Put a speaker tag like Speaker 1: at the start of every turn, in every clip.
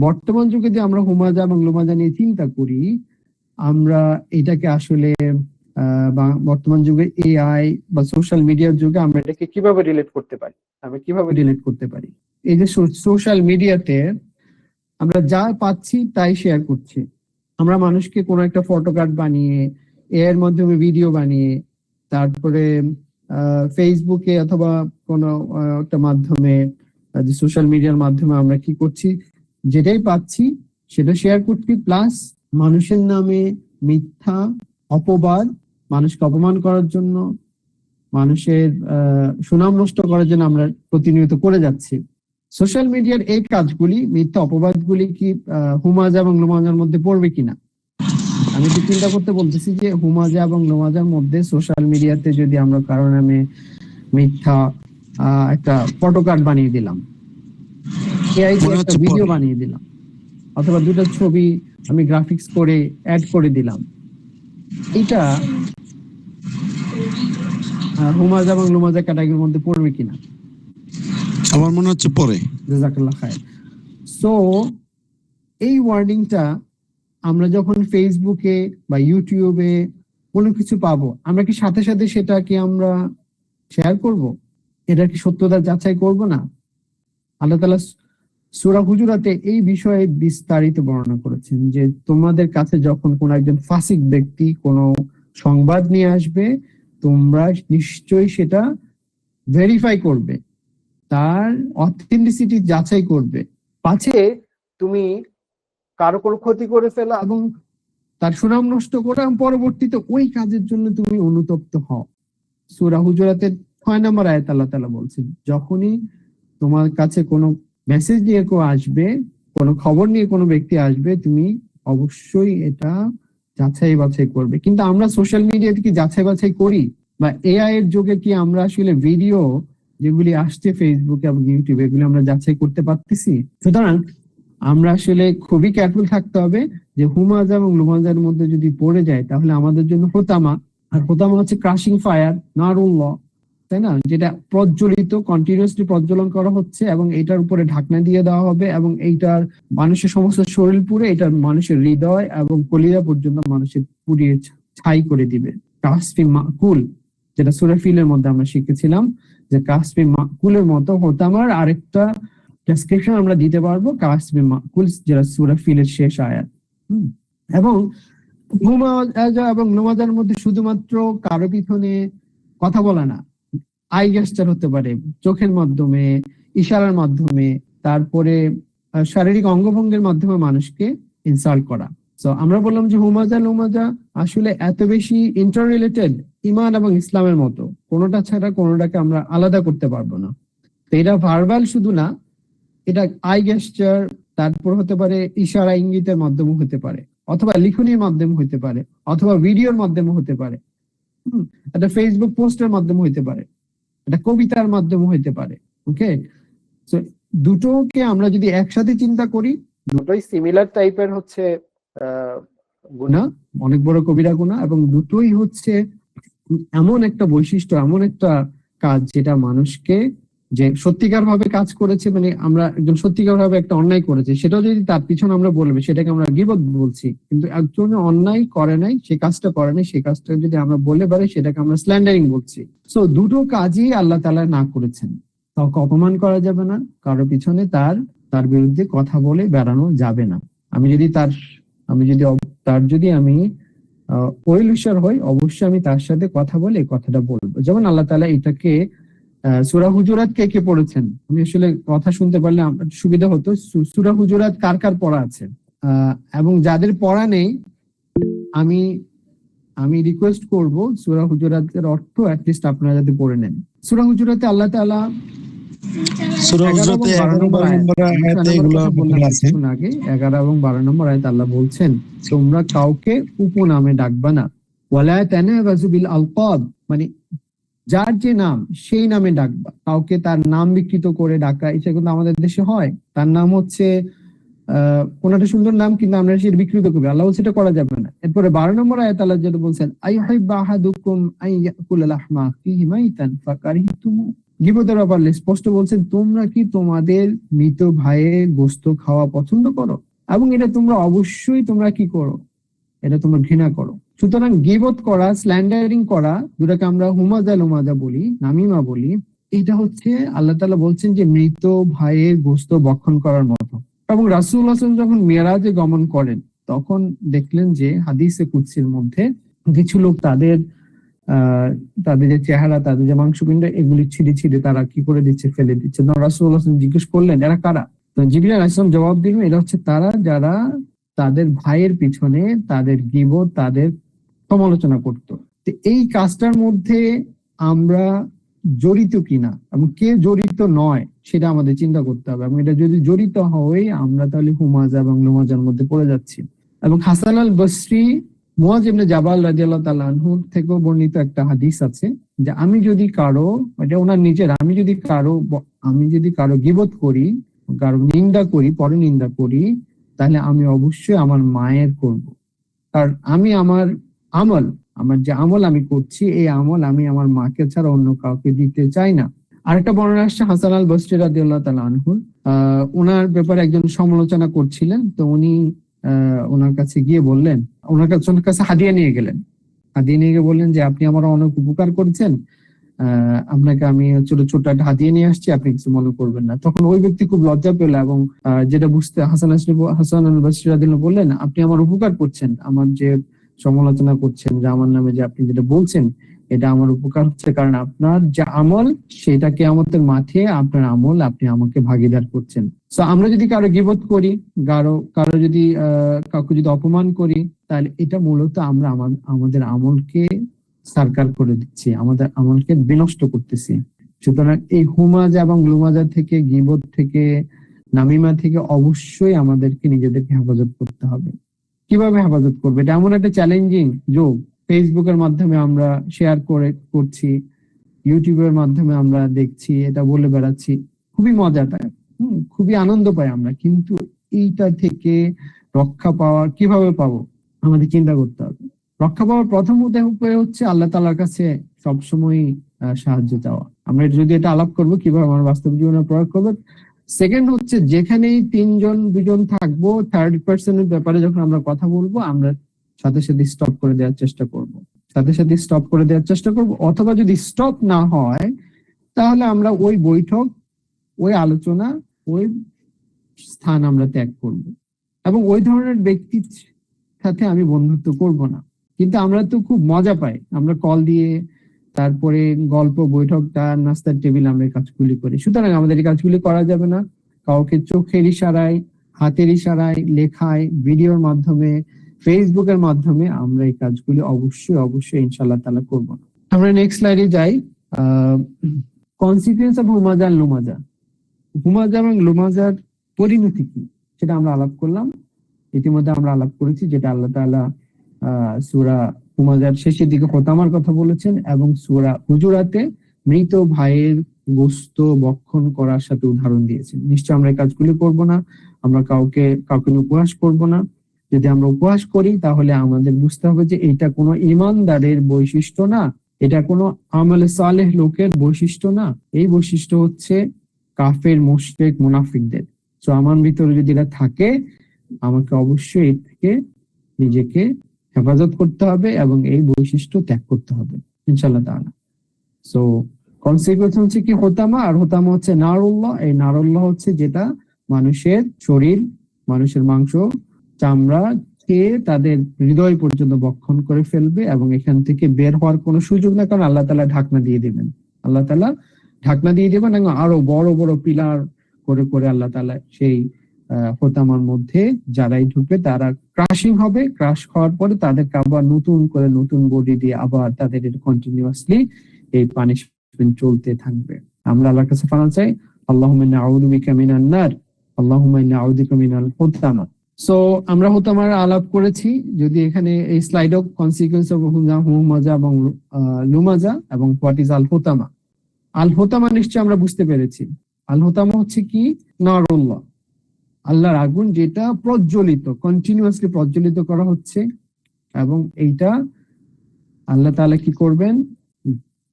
Speaker 1: বর্তমান যুগে যে আমরা হুমাজা এবং লুমাজা নিয়ে চিন্তা করি, আমরা এটাকে আসলে বর্তমান যুগে এআই বা সোশ্যাল মিডিয়ার যুগে আমরা এটাকে কিভাবে রিলেট করতে পারি। এই যে সোশ্যাল মিডিয়াতে আমরা যা পাচ্ছি তাই শেয়ার করছি। আমরা মানুষকে কোনো একটা ফটো কার্ড বানিয়ে, এর মাধ্যমে ভিডিও বানিয়ে, তারপরে ফেসবুকে অথবা কোনো একটা মাধ্যমে, যে সোশ্যাল মিডিয়ার মাধ্যমে আমরা কি করছি, যেটাই পাচ্ছি সেটা শেয়ার করছি, প্লাস মানুষের নামে মিথ্যা অপবাদ, মানুষকে অপমান করার জন্য, মানুষের সুনাম নষ্ট করার জন্য আমরা প্রতিনিয়ত করে যাচ্ছি। সোশ্যাল মিডিয়ার এই কাজগুলি, মিথ্যা অপবাদগুলি কি হুমাজা এবং লুমাজার মধ্যে পড়বে কিনা? আমি তো চিন্তা করতে বলতেছি যে হুমাজা এবং লুমাজার মধ্যে সোশ্যাল মিডিয়াতে যদি আমরা কারো নামে মিথ্যা একটা ফটো কার্ড বানিয়ে দিলাম, এআই দিয়ে একটা ভিডিও বানিয়ে দিলাম, অথবা দুটো ছবি আমি গ্রাফিক্স করে অ্যাড করে দিলাম, এটা হুমাজা এবং লুমাজা ক্যাটাগরির মধ্যে পড়বে কিনা?
Speaker 2: আমার মনে হচ্ছে পরে।
Speaker 1: জাযাকাল্লাহ খায়ের। সো এই ওয়ার্ডিংটা আমরা যখন ফেসবুকে বা ইউটিউবে কোনো কিছু পাবো, আমরা কি সাথে সাথে সেটা কি আমরা শেয়ার করব? এটা কি সত্যতা যাচাই করব না? আল্লাহ তাআলা সূরা হুজুরাতে এই বিষয়ে বিস্তারিত বর্ণনা করেছেন যে তোমাদের কাছে যখন কোনো একজন ফাসিক ব্যক্তি কোনো সংবাদ নিয়ে আসবে, তোমরা নিশ্চয়ই সেটা ভেরিফাই করবে, তার অথেন্টিসিটি যাচাই করবে, পাছে তুমি কারো কোনো ক্ষতি করে ফেলা এবং তার সুনাম নষ্ট করে পরবর্তীতে ওই কাজের জন্য তুমি অনুতপ্ত হও। সূরা হুজুরাতের 6 নম্বর আয়াত আল্লাহ তাআলা বলছেন, যখনই তোমার কাছে কোনো মেসেজ নিয়ে কেউ আসবে, কোনো খবর নিয়ে কোনো ব্যক্তি আসবে, তুমি অবশ্যই এটা যাচাই বাছাই করবে। কিন্তু আমরা সোশ্যাল মিডিয়াতে কি যাচাই বাছাই করি? বা এআই এর যুগে কি আমরা আসলে ভিডিও যেগুলি আসছে ফেসবুকে এবং ইউটিউবে, এগুলি আমরা যাচাই করতে পারতেছি? সুতরাং আমরা আসলে খুবই কেয়ারফুল থাকতে হবে যে হুমাজা এবং লুমাজার মধ্যে যদি পড়ে যায় তাহলে আমাদের জন্য হোতামা, আর হোতামা হচ্ছে ক্রাশিং ফায়ার, নারুল্লাহ, তাই না, যেটা প্রজ্বলিত, কন্টিনিউয়াসলি প্রজ্বলন করা হচ্ছে এবং এটার উপরে ঢাকনা দিয়ে দেওয়া হবে এবং এইটার মানুষের সমস্ত শরীর পুড়ে এটার মানুষের হৃদয় এবং কলিজা পর্যন্ত মানুষের পুড়িয়ে ছাই করে দিবে। কাসফি মাকুল, যেটা সূরা ফিলের মধ্যে আমরা শিখেছিলাম, যে কাসফি মাকুলের মতো হোতামার আরেকটা ডেসক্রিপশন আমরা দিতে পারবো, কাসফি মাকুল, যেটা সূরা ফিলের শেষ আয়াত। এবং হুমাজা এবং লুমাজার মধ্যে শুধুমাত্র কারো পিছনে কথা বলা না, আই গেস্টার হতে পারে, চোখের মাধ্যমে, ইশারার মাধ্যমে, তারপরে শারীরিক অঙ্গভঙ্গের মাধ্যমে মানুষকে ইনসাল্ট করা। তো আমরা বললাম যে হুমাজা লুমাজা আসলে এত বেশি ইন্টার রিলেটেড ইমান এবং ইসলামের মতো, কোনোটা ছাড়া কোনোটাকে আমরা আলাদা করতে পারবো না। তো এটা ভার্বাল শুধু না, এটা আই গেস্টার, তারপর হতে পারে ইশারা ইঙ্গিতের মাধ্যমে হতে পারে, অথবা লিখনির মাধ্যমে হতে পারে, অথবা ভিডিওর মাধ্যমে হতে পারে, এটা ফেসবুক পোস্টের মাধ্যমে হতে পারে, এটা কবিতার মাধ্যমে হতে পারে। ওকে, তো দুটোকে আমরা যদি একসাথে চিন্তা করি, দুটোই সিমিলার টাইপের হচ্ছে গুনাহ, অনেক বড় কবিরা গুনাহ, এবং দুটোই হচ্ছে এমন একটা বৈশিষ্ট্য, এমন একটা কাজ যেটা মানুষকে, যে সত্যিকার ভাবে কাজ করেছে, মানে আমরা একজন সত্যিকার ভাবে একটা অন্যায় করেছে, সেটাও যদি তার পিছনে আমরা বলবো, সেটাকে আমরা গীবত বলছি। কিন্তু একজন অন্যায় করে নাই, সে কাজটা করে নাই, সে কাজটা যদি আমরা বলে পারি, সেটাকে আমরা স্ল্যান্ডারিং বলছি। সো দুটো কাজই আল্লাহ তাআলা না করেছেন। কাউকে অপমান করা যাবে না, কারো পিছনে তার বিরুদ্ধে কথা বলে বেড়ানো যাবে না। আমি যদি ওয়েলউইশার হই, অবশ্যই আমি তার সাথে কথা বলে এই কথাটা বলবো। যেমন আল্লাহ তাআলা এটাকে সূরা হুজুরাত কে পড়েছেন, আমি আসলে কথা শুনতে পারলে আমার সুবিধা হতো। সূরা হুজুরাত কার কার পড়া আছে, এবং যাদের পড়া নেই আমি রিকোয়েস্ট করব সূরা হুজুরাতের অর্থ অ্যাটলিস্ট আপনারা যাতে পড়ে নেন। সূরা হুজুরাতে আল্লাহ তাআলা সূরা হুজুরাতে 11 নম্বর আয়াতে এগুলো আছে, আগে 11 এবং 12 নম্বর আয়াতে আল্লাহ বলছেন, তোমরা কাউকে উপনামে ডাকবা না, ওয়ালা তানাবাযু বিল আলকাব, মানে যার যে নাম সেই নামে ডাকবা। কাউকে তার নাম বিকৃত করে ডাকা, এটা কিন্তু আমাদের দেশে হয়। তার নাম হচ্ছে কোন একটা সুন্দর নাম, কিন্তু আমরা সেটা বিকৃত করবো, আল্লাহ বলছে এটা করা যাবে না। এরপরে 12 নম্বর আয়াত আল্লাহ যেটা বলছেন, আইয়ুহিব্বু আহাদুকুম আন ইয়াকুলা লাহমা আখিহি মাইতান ফাকারিহতুম, গীবতের ব্যাপারে স্পষ্ট বলছেন, তোমরা কি তোমাদের মৃত ভাইয়ের গোশত খাওয়া পছন্দ করো, এবং এটা তোমরা অবশ্যই তোমরা কি করো, এটা তোমরা ঘৃণা করো। সুতরাং গীবত করা, স্ল্যান্ডারিং করা, যেটাকে আমরা হুমাজা লুমাজা বলি, নামিমা বলি, এটা হচ্ছে আল্লাহ তাআলা বলছেন যে মৃত ভাইয়ের গোশত ভক্ষণ করার মতো। এবং রাসূলুল্লাহ সাল্লাল্লাহু আলাইহি ওয়াসাল্লাম যখন মেরাজে গমন করেন, তখন দেখলেন যে হাদিসে কুদসির মধ্যে কিছু লোক তাদের যে চেহারা, তাদের যে মাংসপিণ্ড, এগুলি ছিঁড়ে ছিঁড়ে তারা কি করে দিচ্ছে, ফেলে দিচ্ছে। রাসূলুল্লাহ সাল্লাল্লাহু আলাইহি ওয়াসাল্লাম জিজ্ঞেস করলেন, এরা কারা? তো জিবরিল আলাইহিস সালাম জবাব দিলেন, এরা হচ্ছে তারা যারা তাদের ভাইয়ের পিছনে তাদের গীবত, তাদের সমালোচনা করত। তো এই কাজটার মধ্যে আমরা জড়িত কিনা এবং কে জড়িত নয় সেটা আমাদের চিন্তা করতে হবে। এবং এটা যদি জড়িত হয়, আমরা তাহলে হুমাজা এবং লুমাজার মধ্যে পড়ে যাচ্ছি। এবং হাসান আল বসরি মুয়াজ ইবনে জাবাল রাদিয়াল্লাহু তাআলা আনহু থেকেও বর্ণিত একটা হাদিস আছে যে আমি যদি কারো, এটা ওনার নিজের, আমি যদি কারো গীবত করি, কারো নিন্দা করি, পরনিন্দা করি, তাহলে আমি অবশ্যই আমার মায়ের করব। কারণ আমি আমার যে আমল আমি করছি, এই আমল আমি আমার মাকে ছাড়া অন্য কাউকে দিতে চাই না। আরেকটা বর্ণনা আসছে হাসান আল বসরি রাদিয়াল্লাহু তাআলা আনহু, ওনার ব্যাপারে একজন সমালোচনা করছিলেন। তো উনি ওনার কাছে গিয়ে বললেন, ওনার কাছে হাদিয়া নিয়ে গেলেন। হাদিয়া নিয়ে গিয়ে বললেন যে আপনি আমার অনেক উপকার করেছেন, আপনাকে আমি ছোট একটা হাদিয়া নিয়ে আসছি, আপনি কিছু মনে করবেন না। তখন ওই ব্যক্তি খুব লজ্জা পেল এবং যেটা বুঝতে হাসান আল বসরি রাদিয়াল্লাহু বললেন, আপনি আমার উপকার করছেন, আমার যে সমালোচনা করছেন, যে আমার নামে যে আপনি যেটা বলছেন, এটা আমার উপকার হচ্ছে, কারণ আপনার যে আমল সেটা কিয়ামতের মাঠে আপনার আমল, আপনি আমাকে ভাগীদার করছেন। তো আমরা যদি কারো গীবত করি, কারো যদি কাউকে যদি অপমান করি, তাহলে এটা মূলত আমরা আমাদের আমলকে সারকার করে দিচ্ছি, আমাদের আমলকে বিনষ্ট করতেছি। সুতরাং এই হুমাজা এবং লুমাজা থেকে, গীবত থেকে, নামিমা থেকে অবশ্যই আমাদেরকে নিজেদেরকে হেফাজত করতে হবে। কিভাবে হেফাজত করবে? এটা এমন একটা চ্যালেঞ্জিং যুগ। ফেসবুকের মাধ্যমে আমরা শেয়ার করছি, ইউটিউবের মাধ্যমে আমরা দেখছি, এটা বলে বেড়াচ্ছি, খুবই মজা পাই, খুবই আনন্দ পাই আমরা। কিন্তু এইটা থেকে রক্ষা কিভাবে পাবো আমাদের চিন্তা করতে হবে। রক্ষা পাওয়ার প্রথম উপায় হচ্ছে আল্লাহ তাআলার কাছে সবসময় সাহায্য চাওয়া। আমরা যদি এটা আলাপ করবো কিভাবে আমার বাস্তব জীবনে প্রয়োগ করবো। সেকেন্ড হচ্ছে, যেখানেই দুজন থাকবো, থার্ড পার্সনের ব্যাপারে যখন আমরা কথা বলবো, আমরা সাথে সাথে স্টপ করে দেওয়ার চেষ্টা করব। অথবা যদি স্টপ না হয়, তাহলে আমরা ওই বৈঠক, ওই আলোচনা, ওই স্থান আমরা ত্যাগ করব। এবং ওই ধরনের ব্যক্তির সাথে আমি বন্ধুত্ব করব না। কিন্তু আমরা তো খুব মজা পাই, আমরা কল দিয়ে, তারপরে গল্প, বৈঠকটা, নাস্তার টেবিল, আমরা এই কাজগুলি করি। সুতরাং আমাদের এই কাজগুলি করা যাবে না। কাউকে চোখের ইশারায়, হাতের ইশারায়, লেখায়, ভিডিওর মাধ্যমে, ফেসবুকের মাধ্যমে আমরা এই কাজগুলি অবশ্যই ইনশাআল্লাহ তাআলা করব না। আমরা নেক্সট স্লাইডে যাই। কনসিকুয়েন্স অফ হুমাজা আর লুমাজা। হুমাজা এবং লুমাজার পরিণতি কি সেটা আমরা আলাপ করলাম, ইতিমধ্যে আমরা আলাপ করেছি, যেটা আল্লাহ তাআলা সূরা হুমাজার শেষের দিকে হোতামার কথা বলেছেন, এবং সূরা হুজুরাতে মৃত ভাইয়ের গোশত ভক্ষণ করার সাথে উদাহরণ দিয়েছেন। নিশ্চয় আমরা এই কাজগুলি করব না, আমরা কাউকে উপহাস করব না। যদি আমরা উপহাস করি, তাহলে আমাদের বুঝতে হবে যে এটা কোনো ঈমানদারের বৈশিষ্ট্য না, এটা কোনো আমলে সালেহ লোকের বৈশিষ্ট্য না। এই বৈশিষ্ট্য হচ্ছে কাফের, মুশরিক, মুনাফিকদের। তো আমার ভিতরে যদি এটা থাকে, আমাকে অবশ্যই এর থেকে নিজেকে হেফাজত করতে হবে এবং এই বৈশিষ্ট্য ত্যাগ করতে হবে ইনশাআল্লাহ তাআলা। সো কনসিকুয়েন্স হচ্ছে কি হোতামা, আর হোতামা হচ্ছে নারুল্লাহ। এই নারুল্লাহ হচ্ছে যেটা মানুষের শরীর, মানুষের মাংস, চামড়া খেয়ে তাদের হৃদয় পর্যন্ত ভক্ষণ করে ফেলবে, এবং এখান থেকে বের হওয়ার কোনো সুযোগ না, কারণ আল্লাহ তাআলা ঢাকনা দিয়ে দিবেন। এবং আরো বড় বড় পিলার করে আল্লাহ তাআলা সেই হোতামার মধ্যে যারাই ঢুকবে তারা ক্রাশিং হবে। ক্রাশ হওয়ার পরে তাদেরকে আবার নতুন বডি দিয়ে আবার তাদের কন্টিনিউয়াসলি এই পানিশমেন্ট চলতে থাকবে। আমরা আল্লাহর কাছে পানা চাই, আল্লাহুম্মা ইন্নী আউযু বিকা মিনান নার, আল্লাহুম্মা ইন্নী আউযু বিকা মিনাল হুতামা। সো আমরা হোতামার আলাপ করেছি। যদি এখানে এই স্লাইড অফ কনসিকুয়েন্স অফ হুমাজা এবং লুমাজা এবং হোয়াট ইজ আল হোতামা। আল হোতামা নিশ্চয় আমরা বুঝতে পেরেছি। আল হোতামা হচ্ছে কি? নারুল্লাহ, আল্লাহর আগুন, যেটা কন্টিনিউয়াসলি প্রজ্বলিত করা হচ্ছে, এবং এইটা আল্লাহ তাআলা কি করবেন?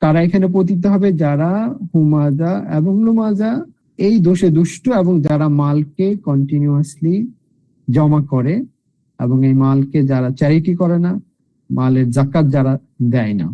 Speaker 1: তারা এখানে পতিত হবে যারা হুমাজা এবং লুমাজা এই দোষে দুষ্ট এবং যারা মালকে কন্টিনিউয়াসলি জমা করে এবং এই মালকে যারা চ্যারিটি করে না, মালের জাকাত যারা দেয় না।